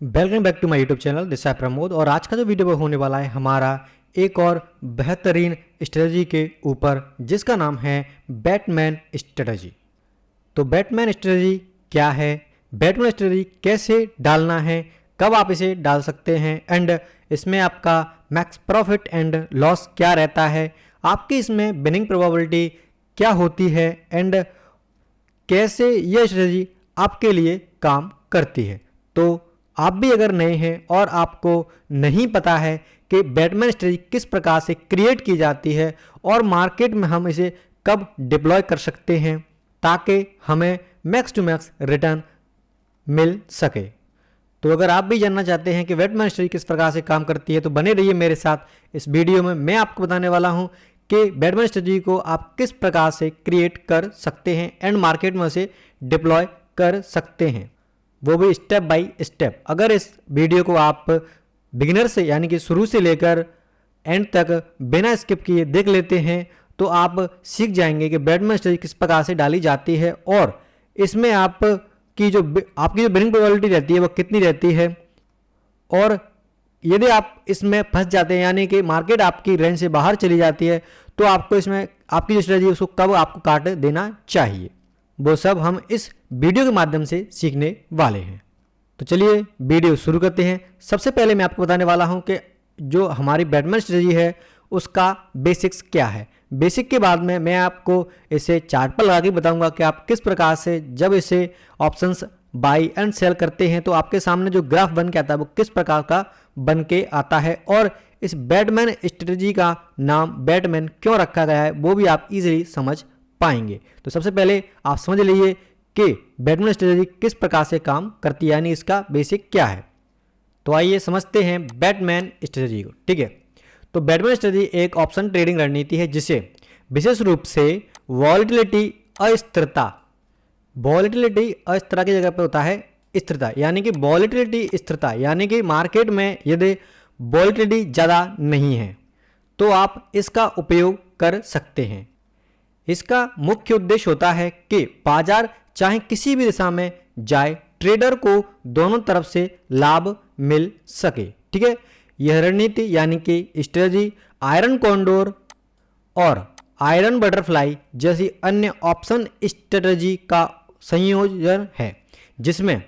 Welcome back to my YouTube channel. This है प्रमोद और आज का जो वीडियो होने वाला है हमारा एक और बेहतरीन स्ट्रेटजी के ऊपर जिसका नाम है बैटमैन स्ट्रेटजी। तो बैटमैन स्ट्रेटजी क्या है, बैटमैन स्ट्रेटजी कैसे डालना है, कब आप इसे डाल सकते हैं एंड इसमें आपका मैक्स प्रॉफिट एंड लॉस क्या रहता है, आपकी इसमें विनिंग प्रोबेबिलिटी क्या होती है एंड कैसे यह स्ट्रेटजी आपके लिए काम करती है। तो आप भी अगर नए हैं और आपको नहीं पता है कि बैटमैन स्ट्रेटजी किस प्रकार से क्रिएट की जाती है और मार्केट में हम इसे कब डिप्लॉय कर सकते हैं ताकि हमें मैक्स टू मैक्स रिटर्न मिल सके, तो अगर आप भी जानना चाहते हैं कि बैटमैन स्ट्रेटजी किस प्रकार से काम करती है तो बने रहिए मेरे साथ इस वीडियो में। मैं आपको बताने वाला हूं कि बैटमैन स्ट्रेटजी को आप किस प्रकार से क्रिएट कर सकते हैं एंड मार्केट में उसे डिप्लॉय कर सकते हैं, वो भी स्टेप बाय स्टेप। अगर इस वीडियो को आप बिगिनर से यानी कि शुरू से लेकर एंड तक बिना स्किप किए देख लेते हैं तो आप सीख जाएंगे कि बैटमैन स्ट्रेटजी किस प्रकार से डाली जाती है और इसमें आपकी जो विनिंग प्रोबेबिलिटी रहती है वो कितनी रहती है, और यदि आप इसमें फंस जाते हैं यानी कि मार्केट आपकी रेंज से बाहर चली जाती है तो आपको इसमें आपकी जो स्ट्रेटजी उसको कब आपको काट देना चाहिए, वो सब हम इस वीडियो के माध्यम से सीखने वाले हैं। तो चलिए वीडियो शुरू करते हैं। सबसे पहले मैं आपको बताने वाला हूं कि जो हमारी बैटमैन स्ट्रेटजी है उसका बेसिक्स क्या है। बेसिक के बाद में मैं आपको इसे चार्ट पर लगा के बताऊंगा कि आप किस प्रकार से जब इसे ऑप्शंस बाई एंड सेल करते हैं तो आपके सामने जो ग्राफ बन के आता है वो किस प्रकार का बन के आता है, और इस बैटमैन स्ट्रेटजी का नाम बैटमैन क्यों रखा गया है वो भी आप इजीली समझ पाएंगे। तो सबसे पहले आप समझ लीजिए कि बैटमैन स्ट्रेटजी किस प्रकार से काम करती है, यानी इसका बेसिक क्या है। तो आइए समझते हैं बैटमैन स्ट्रेटजी को। ठीक है, तो बैटमैन स्ट्रेटजी एक ऑप्शन ट्रेडिंग रणनीति है जिसे विशेष रूप से वॉलेटिलिटी अस्थिरता की जगह पर होता है स्थिरता, यानी कि वॉलेटिलिटी स्थिरता, यानी कि मार्केट में यदि वॉलेटिलिटी ज़्यादा नहीं है तो आप इसका उपयोग कर सकते हैं। इसका मुख्य उद्देश्य होता है कि बाजार चाहे किसी भी दिशा में जाए ट्रेडर को दोनों तरफ से लाभ मिल सके। ठीक है, यह रणनीति यानी कि स्ट्रेटजी आयरन कॉन्डोर और आयरन बटरफ्लाई जैसी अन्य ऑप्शन स्ट्रेटजी का संयोजन है जिसमें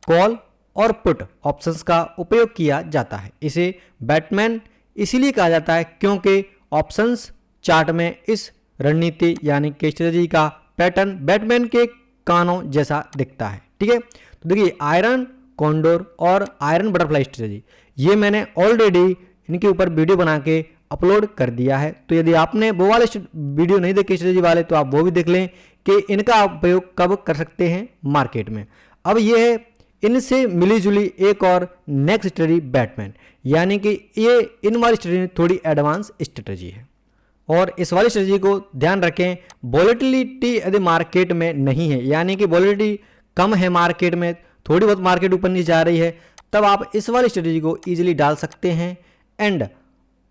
कॉल और पुट ऑप्शंस का उपयोग किया जाता है। इसे बैटमैन इसीलिए कहा जाता है क्योंकि ऑप्शंस चार्ट में इस रणनीति यानी कि स्ट्रेटजी का पैटर्न बैटमैन के कानों जैसा दिखता है। ठीक है, तो देखिए आयरन कॉन्डोर और आयरन बटरफ्लाई स्ट्रेटजी ये मैंने ऑलरेडी इनके ऊपर वीडियो बना के अपलोड कर दिया है, तो यदि आपने वो वाले वीडियो नहीं देखे स्ट्रेटजी वाले तो आप वो भी देख लें कि इनका उपयोग कब कर सकते हैं मार्केट में। अब ये है इनसे मिली जुली एक और नेक्स्ट स्ट्रेटजी बैटमैन, यानी कि ये इन वाली स्ट्रेटजी थोड़ी एडवांस स्ट्रेटजी है। और इस वाली स्ट्रेटजी को ध्यान रखें, वॉलेटिलिटी यदि मार्केट में नहीं है यानी कि वॉलेटिलिटी कम है मार्केट में, थोड़ी बहुत मार्केट ऊपर नीचे जा रही है, तब आप इस वाली स्ट्रेटजी को इजीली डाल सकते हैं एंड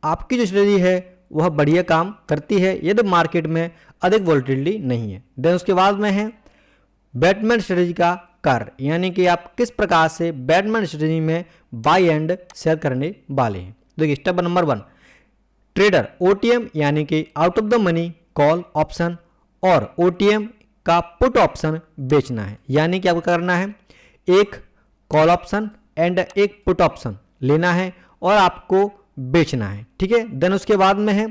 आपकी जो स्ट्रेटजी है वह बढ़िया काम करती है यदि मार्केट में अधिक वॉलेटिलिटी नहीं है। देन उसके बाद में है बैटमैन स्ट्रेटजी का कार्य, यानी कि आप किस प्रकार से बैटमैन स्ट्रेटजी में बाय एंड सेल करने वाले हैं। देखिए स्टेप नंबर 1, ट्रेडर ओटीएम यानी कि out of the money call option और ओटीएम का पुट ऑप्शन बेचना है, यानी कि आपको करना है एक कॉल ऑप्शन एंड एक पुट ऑप्शन लेना है और आपको बेचना है। ठीक है, देन उसके बाद में है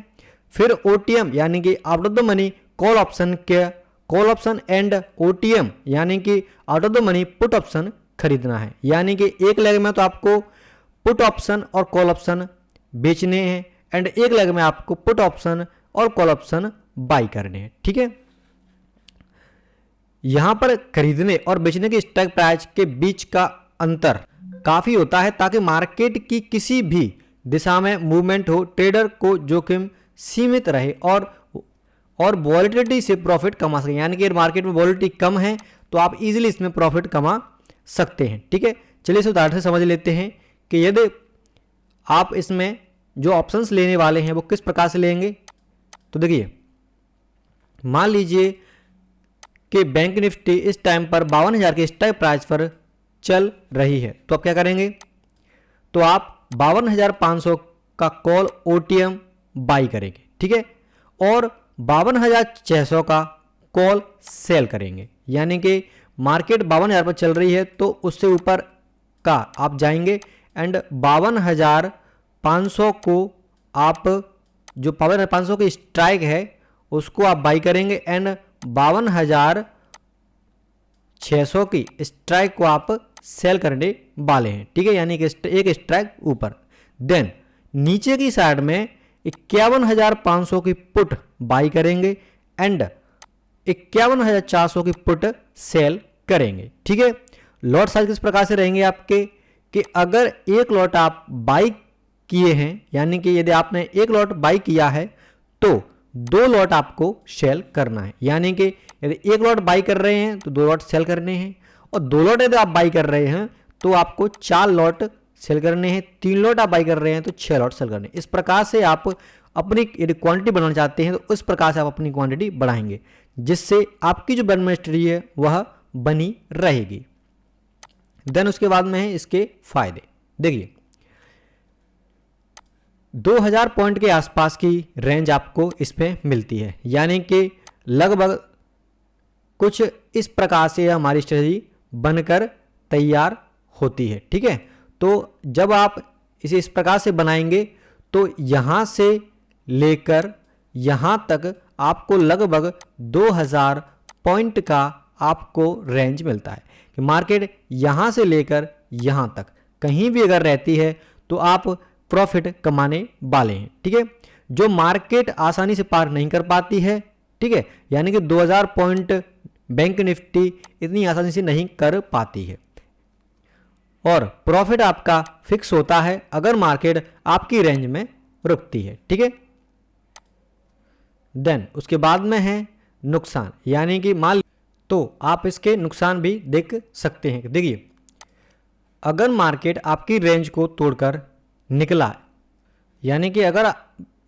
फिर ओटीएम यानी कि out of the money call option and OTM यानी कि out of the money put option खरीदना है, यानी कि एक लेग में तो आपको पुट ऑप्शन और कॉल ऑप्शन बेचने हैं एंड एक लेग में आपको पुट ऑप्शन और कॉल ऑप्शन बाई करने हैं। ठीक है, यहां पर खरीदने और बेचने के स्ट्राइक प्राइस के बीच का अंतर काफी होता है ताकि मार्केट की किसी भी दिशा में मूवमेंट हो ट्रेडर को जोखिम सीमित रहे और वॉलेटिलिटी से प्रॉफिट कमा सके, यानी कि मार्केट में वॉलेटिलिटी कम है तो आप इजीली इसमें प्रॉफिट कमा सकते हैं। ठीक है, चलिए इस उदाहरण से समझ लेते हैं कि यदि आप इसमें जो ऑप्शंस लेने वाले हैं वो किस प्रकार से लेंगे। तो देखिए मान लीजिए कि बैंक निफ्टी इस टाइम पर 52,000 के स्ट्राइक प्राइस पर चल रही है। तो आप क्या करेंगे, तो आप 52,500 का कॉल OTM बाई करेंगे, ठीक है, और 52,600 का कॉल सेल करेंगे। यानी कि मार्केट 52,000 पर चल रही है तो उससे ऊपर का आप जाएंगे एंड 52,500 को आप जो 52,500 की स्ट्राइक है उसको आप बाई करेंगे एंड 52,600 की स्ट्राइक को आप सेल करने वाले हैं, ठीक है, यानी कि एक स्ट्राइक ऊपर। देन नीचे की साइड में 51,500 की पुट बाई करेंगे एंड 51,400 की पुट सेल करेंगे, ठीक है। लॉट साइज किस प्रकार से रहेंगे आपके कि अगर एक लॉट आप बाई किए हैं, यानी कि यदि आपने एक लॉट बाई किया है तो 2 लॉट आपको सेल करना है। यानी कि यदि एक लॉट बाई कर रहे हैं तो 2 लॉट सेल करने हैं, और 2 लॉट यदि आप बाई कर रहे हैं तो आपको 4 लॉट सेल करने हैं, 3 लॉट आप बाई कर रहे हैं तो 6 लॉट सेल करने हैं। इस प्रकार से आप अपनी यदि क्वांटिटी बढ़ाना चाहते हैं तो इस प्रकार से आप अपनी क्वांटिटी बढ़ाएंगे, जिससे आपकी जो बैन स्ट्रेटजी है वह बनी रहेगी। देन उसके बाद में है इसके फायदे। देखिए 2000 पॉइंट के आसपास की रेंज आपको इसमें मिलती है, यानी कि लगभग कुछ इस प्रकार से हमारी स्ट्रेटजी बनकर तैयार होती है, ठीक है। तो जब आप इसे इस प्रकार से बनाएंगे तो यहाँ से लेकर यहाँ तक आपको लगभग 2000 पॉइंट का आपको रेंज मिलता है कि मार्केट यहाँ से लेकर यहाँ तक कहीं भी अगर रहती है तो आप प्रॉफिट कमाने वाले हैं, ठीक है। जो मार्केट आसानी से पार नहीं कर पाती है, ठीक है, यानी कि 2000 पॉइंट बैंक निफ्टी इतनी आसानी से नहीं कर पाती है, और प्रॉफिट आपका फिक्स होता है अगर मार्केट आपकी रेंज में रुकती है, ठीक है। देन उसके बाद में है नुकसान, यानी कि मान तो आप इसके नुकसान भी देख सकते हैं। देखिए अगर मार्केट आपकी रेंज को तोड़कर निकला, यानी कि अगर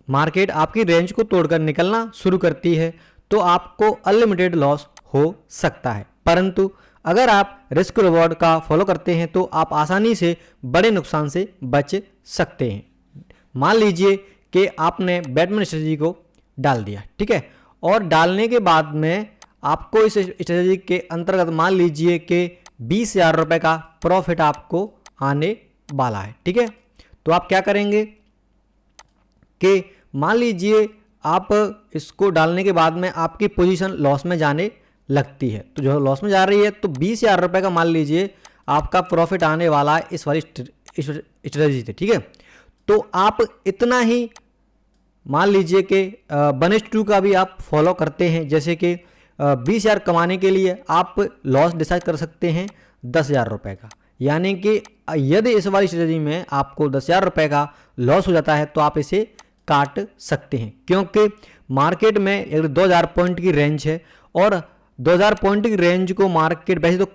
मार्केट आपकी रेंज को तोड़कर निकलना शुरू करती है तो आपको अनलिमिटेड लॉस हो सकता है, परंतु अगर आप रिस्क रिवॉर्ड का फॉलो करते हैं तो आप आसानी से बड़े नुकसान से बच सकते हैं। मान लीजिए कि आपने बैटमैन स्ट्रेटजी को डाल दिया, ठीक है, और डालने के बाद में आपको इस स्ट्रेटजी के अंतर्गत मान लीजिए कि 20,000 रुपये का प्रॉफिट आपको आने वाला है, ठीक है। तो आप क्या करेंगे कि मान लीजिए आप इसको डालने के बाद में आपकी पोजीशन लॉस में जाने लगती है, तो जो लॉस में जा रही है तो 20,000 रुपये का मान लीजिए आपका प्रॉफिट आने वाला है इस वाली स्ट्रेटजी से, ठीक है। तो आप इतना ही मान लीजिए कि 1:2 का भी आप फॉलो करते हैं, जैसे कि 20,000 कमाने के लिए आप लॉस डिसाइड कर सकते हैं 10,000 रुपये का, यानी कि यदि इस वाली स्ट्रेटजी में आपको 10,000 रुपये का लॉस हो जाता है तो आप इसे काट सकते हैं, क्योंकि मार्केट में अगर 2000 पॉइंट की रेंज है और 2000 पॉइंट की रेंज को मार्केट वैसे तो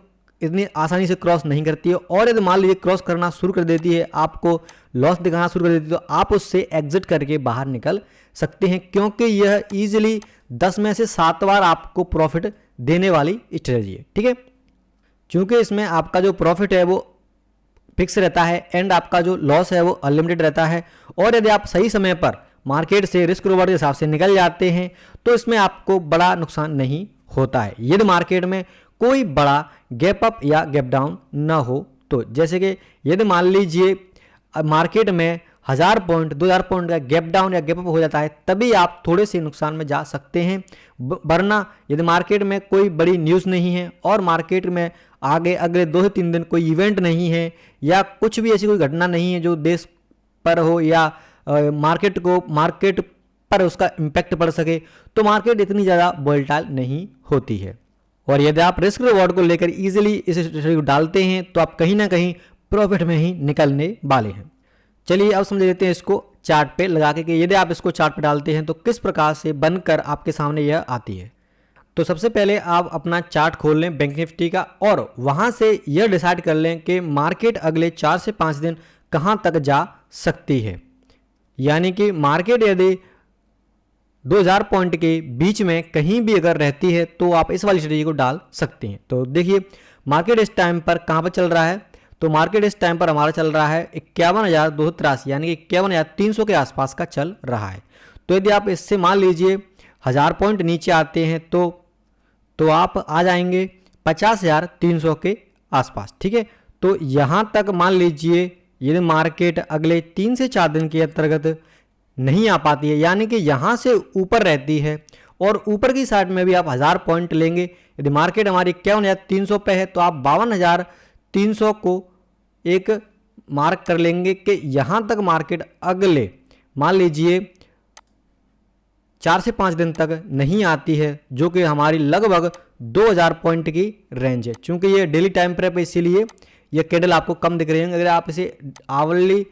इतनी आसानी से क्रॉस नहीं करती है, और यदि मान लीजिए क्रॉस करना शुरू कर देती है, आपको लॉस दिखाना शुरू कर देती है, तो आप उससे एग्जिट करके बाहर निकल सकते हैं, क्योंकि यह ईजिली 10 में से 7 बार आपको प्रॉफिट देने वाली स्ट्रेटजी है, ठीक है। क्योंकि इसमें आपका जो प्रॉफिट है वो फिक्स रहता है एंड आपका जो लॉस है वो अनलिमिटेड रहता है, और यदि आप सही समय पर मार्केट से रिस्क रिवॉर्ड के हिसाब से निकल जाते हैं तो इसमें आपको बड़ा नुकसान नहीं होता है यदि मार्केट में कोई बड़ा गैप अप या गैप डाउन ना हो। तो जैसे कि यदि मान लीजिए मार्केट में 1000 पॉइंट 2000 पॉइंट का गैप डाउन या गैप अप हो जाता है, तभी आप थोड़े से नुकसान में जा सकते हैं, वरना यदि मार्केट में कोई बड़ी न्यूज़ नहीं है और मार्केट में आगे अगले 2 से 3 दिन कोई इवेंट नहीं है या कुछ भी ऐसी कोई घटना नहीं है जो देश पर हो या मार्केट पर उसका इम्पैक्ट पड़ सके, तो मार्केट इतनी ज़्यादा वोलेटाइल नहीं होती है। और यदि आप रिस्क रिवॉर्ड को लेकर इजीली इस स्ट्रेटजी को डालते हैं तो आप कहीं ना कहीं प्रॉफिट में ही निकलने वाले हैं। चलिए अब समझ लेते हैं इसको चार्ट पे लगा के कि यदि आप इसको चार्ट पे डालते हैं तो किस प्रकार से बनकर आपके सामने यह आती है। तो सबसे पहले आप अपना चार्ट खोल लें बैंक निफ्टी का, और वहाँ से यह डिसाइड कर लें कि मार्केट अगले 4 से 5 दिन कहाँ तक जा सकती है। यानी कि मार्केट यदि 2000 पॉइंट के बीच में कहीं भी अगर रहती है तो आप इस वाली स्ट्रेटजी को डाल सकते हैं। तो देखिए मार्केट इस टाइम पर कहाँ पर चल रहा है, तो मार्केट इस टाइम पर हमारा चल रहा है 51,283 यानी कि 51,300 के आसपास का चल रहा है। तो यदि आप इससे मान लीजिए 1000 पॉइंट नीचे आते हैं तो आप आ जाएंगे 50,300 के आसपास। ठीक है, तो यहाँ तक मान लीजिए यदि मार्केट अगले 3 से 4 दिन के अंतर्गत नहीं आ पाती है, यानी कि यहाँ से ऊपर रहती है और ऊपर की साइड में भी आप 1000 पॉइंट लेंगे, यदि मार्केट हमारी 51,300 पे है तो आप 52,300 को एक मार्क कर लेंगे कि यहाँ तक मार्केट अगले मान लीजिए 4 से 5 दिन तक नहीं आती है, जो कि हमारी लगभग 2000 पॉइंट की रेंज है। चूंकि ये डेली टाइम फ्रेम पे इसीलिए ये कैंडल आपको कम दिख रही है। अगर आप इसे आवरली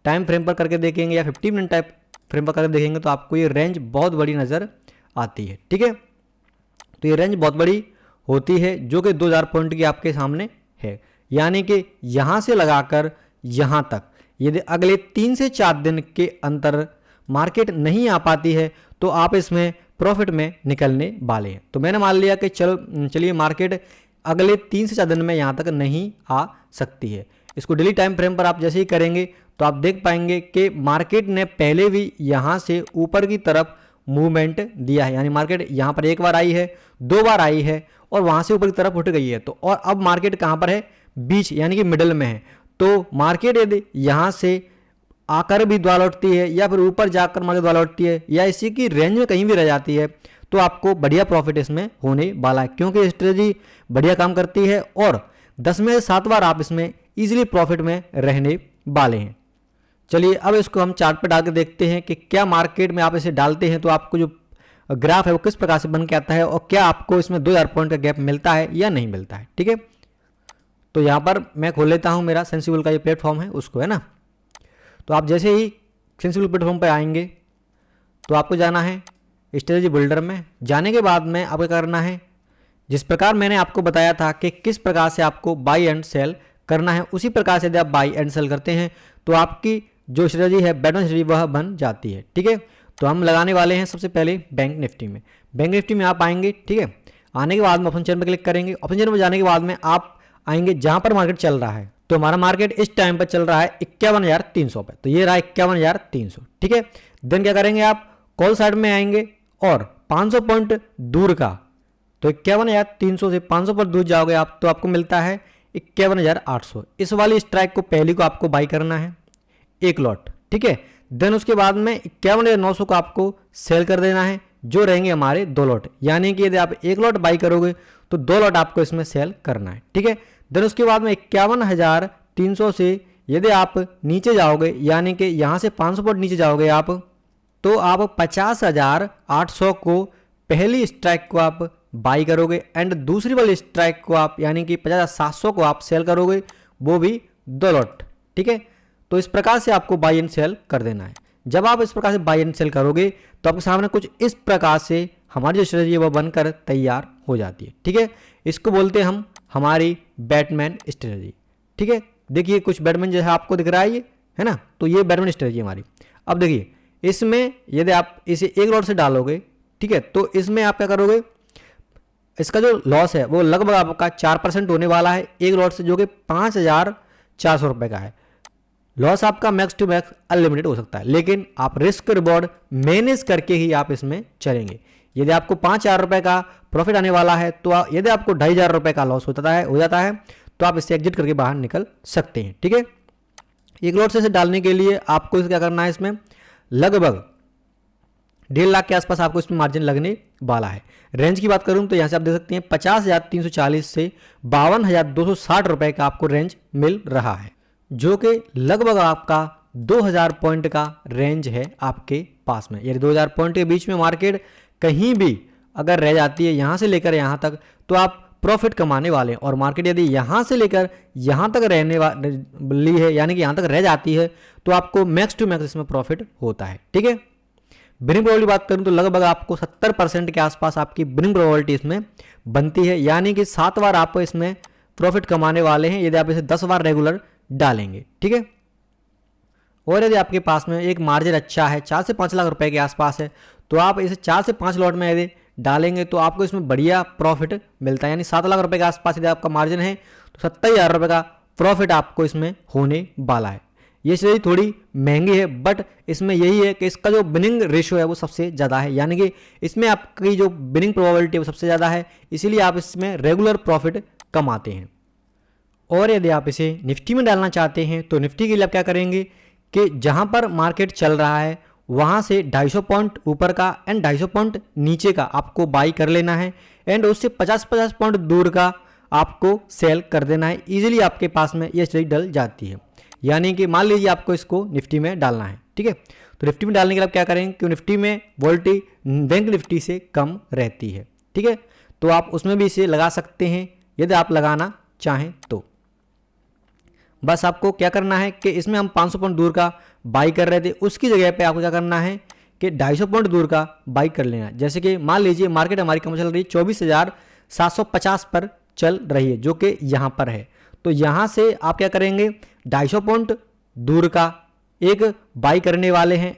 टाइम फ्रेम पर करके देखेंगे या 50 मिनट टाइम फ्रेम पर करके देखेंगे तो आपको ये रेंज बहुत बड़ी नज़र आती है। ठीक है, तो ये रेंज बहुत बड़ी होती है जो कि 2000 पॉइंट की आपके सामने है, यानी कि यहाँ से लगाकर यहाँ तक यदि अगले 3 से 4 दिन के अंतर मार्केट नहीं आ पाती है तो आप इसमें प्रॉफिट में निकलने वाले हैं। तो मैंने मान लिया कि चलिए मार्केट अगले 3 से 4 दिन में यहाँ तक नहीं आ सकती है। इसको डेली टाइम फ्रेम पर आप जैसे ही करेंगे तो आप देख पाएंगे कि मार्केट ने पहले भी यहाँ से ऊपर की तरफ मूवमेंट दिया है, यानी मार्केट यहाँ पर एक बार आई है, 2 बार आई है और वहाँ से ऊपर की तरफ उठ गई है। तो और अब मार्केट कहाँ पर है, बीच यानी कि मिडल में है। तो मार्केट यदि यहाँ से आकर भी द्वार लौटती है या फिर ऊपर जाकर मार्केट द्वार लौटती है या इसी की रेंज में कहीं भी रह जाती है तो आपको बढ़िया प्रॉफिट इसमें होने वाला है, क्योंकि स्ट्रेटजी बढ़िया काम करती है और 10 में से 7 बार आप इसमें इजीली प्रॉफिट में रहने वाले हैं। चलिए अब इसको हम चार्ट पर डाल के देखते हैं कि क्या मार्केट में आप इसे डालते हैं तो आपको जो ग्राफ है वो किस प्रकार से बन के आता है और क्या आपको इसमें 2000 पॉइंट का गैप मिलता है या नहीं मिलता है। ठीक है, तो यहाँ पर मैं खोल लेता हूँ मेरा सेंसिबल का ये प्लेटफॉर्म है उसको, है ना। तो आप जैसे ही सेंसिबल प्लेटफॉर्म पर आएंगे तो आपको जाना है स्ट्रेटजी बिल्डर में। जाने के बाद में आपको करना है जिस प्रकार मैंने आपको बताया था कि किस प्रकार से आपको बाई एंड सेल करना है, उसी प्रकार से यदि आप बाई एंड सेल करते हैं तो आपकी जो स्ट्रेटजी है बैटमैन स्ट्रेटजी वह बन जाती है। ठीक है, तो हम लगाने वाले हैं सबसे पहले बैंक निफ्टी में। बैंक निफ्टी में आप आएंगे, ठीक है, आने के बाद में ऑप्शन चेन पर क्लिक करेंगे। ऑप्शन चेन में जाने के बाद में आप आएंगे जहां पर मार्केट चल रहा है। तो हमारा मार्केट इस टाइम पर चल रहा है 51,300 पे, तो ये रहा 51,300। ठीक है, देन क्या करेंगे आप कॉल साइड में आएंगे और 500 पॉइंट दूर का, तो 51,300 से 500 पर दूर जाओगे आप तो आपको मिलता है 51,800। इस वाली स्ट्राइक को पहली को आपको बाई करना है एक लॉट। ठीक है, देन उसके बाद में 51,900 को आपको सेल कर देना है, जो रहेंगे हमारे 2 लॉट, यानी कि यदि आप एक लॉट बाई करोगे तो 2 लॉट आपको इसमें सेल करना है। ठीक है, देन उसके बाद में 51,300 से यदि आप नीचे जाओगे, यानी कि यहाँ से 500 पॉइंट नीचे जाओगे आप, तो आप 50,800 को पहली स्ट्राइक को आप बाई करोगे एंड दूसरी वाली स्ट्राइक को आप यानी कि 50,700 को आप सेल करोगे, वो भी 2 लॉट। ठीक है, तो इस प्रकार से आपको बाई एंड सेल कर देना है। जब आप इस प्रकार से बाई एंड सेल करोगे तो आपके सामने कुछ इस प्रकार से हमारी जो स्ट्रेटजी है वो बनकर तैयार हो जाती है। ठीक है, इसको बोलते हैं हम हमारी बैटमैन स्ट्रेटजी। ठीक है, देखिए कुछ बैटमैन जैसा आपको दिख रहा है ये, है ना, तो ये बैटमैन स्ट्रेटजी हमारी। अब देखिए इसमें यदि आप इसे एक लॉट से डालोगे, ठीक है, तो इसमें आप क्या करोगे, इसका जो लॉस है वो लगभग आपका 4% होने वाला है एक लॉट से, जो कि 5,400 रुपये का है। लॉस आपका मैक्स टू मैक्स अनलिमिटेड हो सकता है, लेकिन आप रिस्क रिवॉर्ड मैनेज करके ही आप इसमें चलेंगे। यदि आपको 5,000 रुपये का प्रॉफिट आने वाला है तो यदि आपको 2,500 रुपये का लॉस हो जाता है तो आप इससे एग्जिट करके बाहर निकल सकते हैं। ठीक है, एक लॉट से डालने के लिए आपको क्या करना है, इसमें लगभग 1.5 लाख के आसपास आपको इसमें मार्जिन लगने वाला है। रेंज की बात करूं तो यहाँ से आप देख सकते हैं 50,340 से 52,260 रुपये का आपको रेंज मिल रहा है, जो कि लगभग आपका 2,000 पॉइंट का रेंज है आपके पास में। यदि 2,000 पॉइंट के बीच में मार्केट कहीं भी अगर रह जाती है यहाँ से लेकर यहाँ तक तो आप प्रॉफिट कमाने वाले हैं, और मार्केट यदि यहाँ से लेकर यहाँ तक रहने वाली है यानी कि यहाँ तक रह जाती है तो आपको मैक्स टू मैक्स इसमें प्रॉफिट होता है। ठीक है, विनिंग प्रोबेबिलिटी बात करूं तो लगभग आपको 70% के आसपास आपकी विनिंग प्रोबेबिलिटी इसमें बनती है, यानी कि 7 बार आप इसमें प्रॉफिट कमाने वाले हैं यदि आप इसे 10 बार रेगुलर डालेंगे। ठीक है, और यदि आपके पास में एक मार्जिन अच्छा है 4 से 5 लाख रुपए के आसपास है तो आप इसे 4 से 5 लॉट में यदि डालेंगे तो आपको इसमें बढ़िया प्रॉफिट मिलता है। यानी 7 लाख रुपए के आसपास यदि आपका मार्जिन है तो 70,000 रुपये का प्रॉफिट आपको इसमें होने वाला है। ये स्ट्रेटजी थोड़ी महंगी है, बट इसमें यही है कि इसका जो विनिंग रेशियो है वो सबसे ज़्यादा है, यानी कि इसमें आपकी जो विनिंग प्रोबेबिलिटी है वो सबसे ज़्यादा है, इसीलिए आप इसमें रेगुलर प्रॉफिट कमाते हैं। और यदि आप इसे निफ्टी में डालना चाहते हैं तो निफ्टी के लिए आप क्या करेंगे कि जहाँ पर मार्केट चल रहा है वहाँ से 250 पॉइंट ऊपर का एंड 250 पॉइंट नीचे का आपको बाई कर लेना है, एंड उससे 50-50 पॉइंट दूर का आपको सेल कर देना है। इजीली आपके पास में ये स्ट्रेटजी डल जाती है। यानी कि मान लीजिए आपको इसको निफ्टी में डालना है, ठीक है, तो निफ्टी में डालने के लिए आप क्या करेंगे कि निफ्टी में वोल्टी बैंक निफ्टी से कम रहती है, ठीक है, तो आप उसमें भी इसे लगा सकते हैं यदि आप लगाना चाहें तो। बस आपको क्या करना है कि इसमें हम 500 पॉइंट दूर का बाई कर रहे थे, उसकी जगह पे आपको क्या करना है कि 250 पॉइंट दूर का बाई कर लेना है। जैसे कि मान लीजिए मार्केट हमारी कम चल रही है 24,750 पर चल रही है, जो कि यहाँ पर है, तो यहाँ से आप क्या करेंगे 250 पॉइंट दूर का एक बाई करने वाले हैं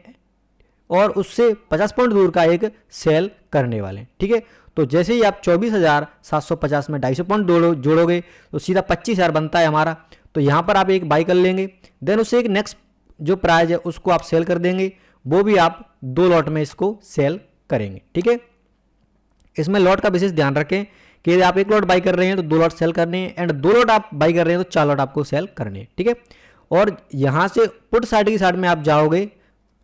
और उससे 50 पॉइंट दूर का एक सेल करने वाले हैं, ठीक है। तो जैसे ही आप 24,750 में 250 पॉइंट जोड़ोगे तो सीधा 25,000 बनता है हमारा, तो यहाँ पर आप एक बाई कर लेंगे, देन उससे एक नेक्स्ट जो प्राइस है उसको आप सेल कर देंगे, वो भी आप 2 लॉट में इसको सेल करेंगे, ठीक है। इसमें लॉट का विशेष ध्यान रखें कि यदि आप 1 लॉट बाई कर रहे हैं तो 2 लॉट सेल करने हैं, एंड 2 लॉट आप बाई कर रहे हैं तो 4 लॉट आपको सेल करने हैं, ठीक है। और यहाँ से पुट साइड की साइड में आप जाओगे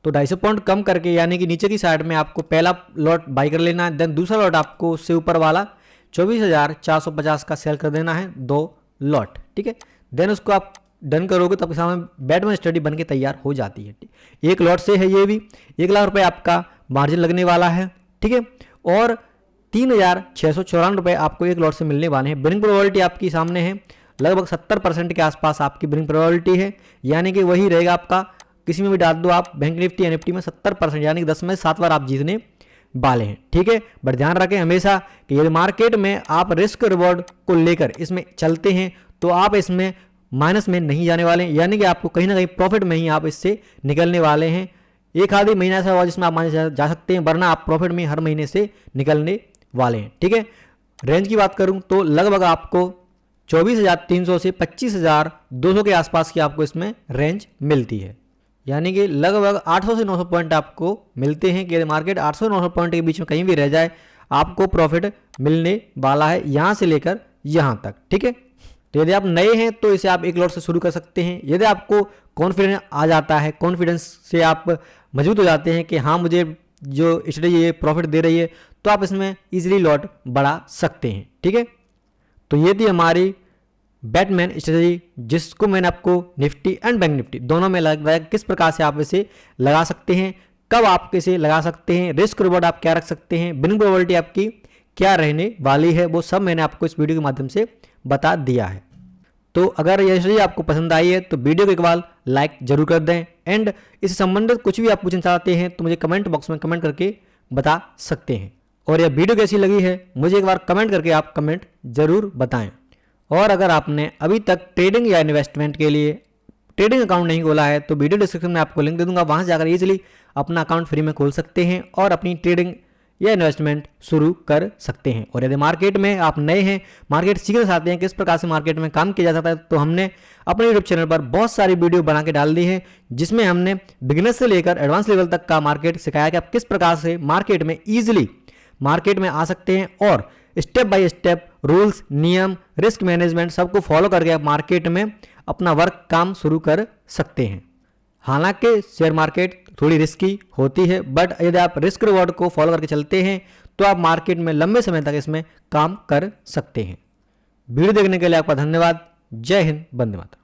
तो 250 पॉइंट कम करके, यानी कि नीचे की साइड में आपको पहला लॉट बाई कर लेना है, देन दूसरा लॉट आपको उससे ऊपर वाला 24,450 का सेल कर देना है 2 लॉट, ठीक है। देन उसको आप डन करोगे तो आपके सामने बैटमैन स्टडी बन के तैयार हो जाती है। एक लॉट से है ये भी 1 लाख रुपए आपका मार्जिन लगने वाला है, ठीक है, और 3,694 रुपये आपको एक लॉट से मिलने वाले हैं। विनिंग प्रोबेबिलिटी आपकी सामने है, लगभग 70% के आसपास आपकी विनिंग प्रोबेबिलिटी है, यानी कि वही रहेगा आपका, किसी में भी डाल दो आप बैंक निफ्टी या निफ्टी में 70%, यानी कि 10 में 7 बार आप जीतने वाले हैं, ठीक है। बट ध्यान रखें हमेशा कि यदि मार्केट में आप रिस्क रिवॉर्ड को लेकर इसमें चलते हैं तो आप इसमें माइनस में नहीं जाने वाले हैं, यानी कि आपको कहीं ना कहीं प्रॉफिट में ही आप इससे निकलने वाले हैं। एक आधी महीना ऐसा हुआ जिसमें आप माइनस जा सकते हैं, वरना आप प्रॉफिट में हर महीने से निकलने वाले हैं, ठीक है। रेंज की बात करूं तो लगभग आपको 24,300 से 25,200 के आसपास की आपको इसमें रेंज मिलती है, यानी कि लगभग 800 से 900 पॉइंट आपको मिलते हैं कि यदि मार्केट 800 से 900 पॉइंट के बीच में कहीं भी रह जाए आपको प्रॉफिट मिलने वाला है, यहाँ से लेकर यहाँ तक, ठीक है। तो यदि आप नए हैं तो इसे आप 1 लॉट से शुरू कर सकते हैं। यदि आपको कॉन्फिडेंस आ जाता है, कॉन्फिडेंस से आप मजबूत हो जाते हैं कि हाँ मुझे जो स्ट्रेटजी ये प्रॉफिट दे रही है, तो आप इसमें इजीली लॉट बढ़ा सकते हैं, ठीक है। तो ये थी हमारी बैटमैन स्ट्रेटजी, जिसको मैंने आपको निफ्टी एंड बैंक निफ्टी दोनों में लगाया, किस प्रकार से आप इसे लगा सकते हैं, कब आप इसे लगा सकते हैं, रिस्क रिवॉर्ड आप क्या रख सकते हैं, विनिंग प्रोबेबिलिटी आपकी क्या रहने वाली है, वो सब मैंने आपको इस वीडियो के माध्यम से बता दिया है। तो अगर यह स्ट्रेटजी आपको पसंद आई है तो वीडियो को एक बार लाइक जरूर कर दें, एंड इससे संबंधित कुछ भी आप पूछना चाहते हैं तो मुझे कमेंट बॉक्स में कमेंट करके बता सकते हैं। और यह वीडियो कैसी लगी है मुझे एक बार कमेंट करके आप कमेंट जरूर बताएं। और अगर आपने अभी तक ट्रेडिंग या इन्वेस्टमेंट के लिए ट्रेडिंग अकाउंट नहीं खोला है तो वीडियो डिस्क्रिप्शन में आपको लिंक दे दूंगा, वहां से जाकर इजीली अपना अकाउंट फ्री में खोल सकते हैं और अपनी ट्रेडिंग या इन्वेस्टमेंट शुरू कर सकते हैं। और यदि मार्केट में आप नए हैं, मार्केट सीखना चाहते हैं किस प्रकार से मार्केट में काम किया जाता है, तो हमने अपने यूट्यूब चैनल पर बहुत सारी वीडियो बना के डाल दी है, जिसमें हमने बिगिनर से लेकर एडवांस लेवल तक का मार्केट सिखाया कि आप किस प्रकार से मार्केट में ईजिली मार्केट में आ सकते हैं और स्टेप बाय स्टेप रूल्स, नियम, रिस्क मैनेजमेंट सबको फॉलो करके आप मार्केट में अपना वर्क काम शुरू कर सकते हैं। हालांकि शेयर मार्केट थोड़ी रिस्की होती है, बट यदि आप रिस्क रिवॉर्ड को फॉलो करके चलते हैं तो आप मार्केट में लंबे समय तक इसमें काम कर सकते हैं। वीडियो देखने के लिए आपका धन्यवाद। जय हिंद, वंदे मातरम।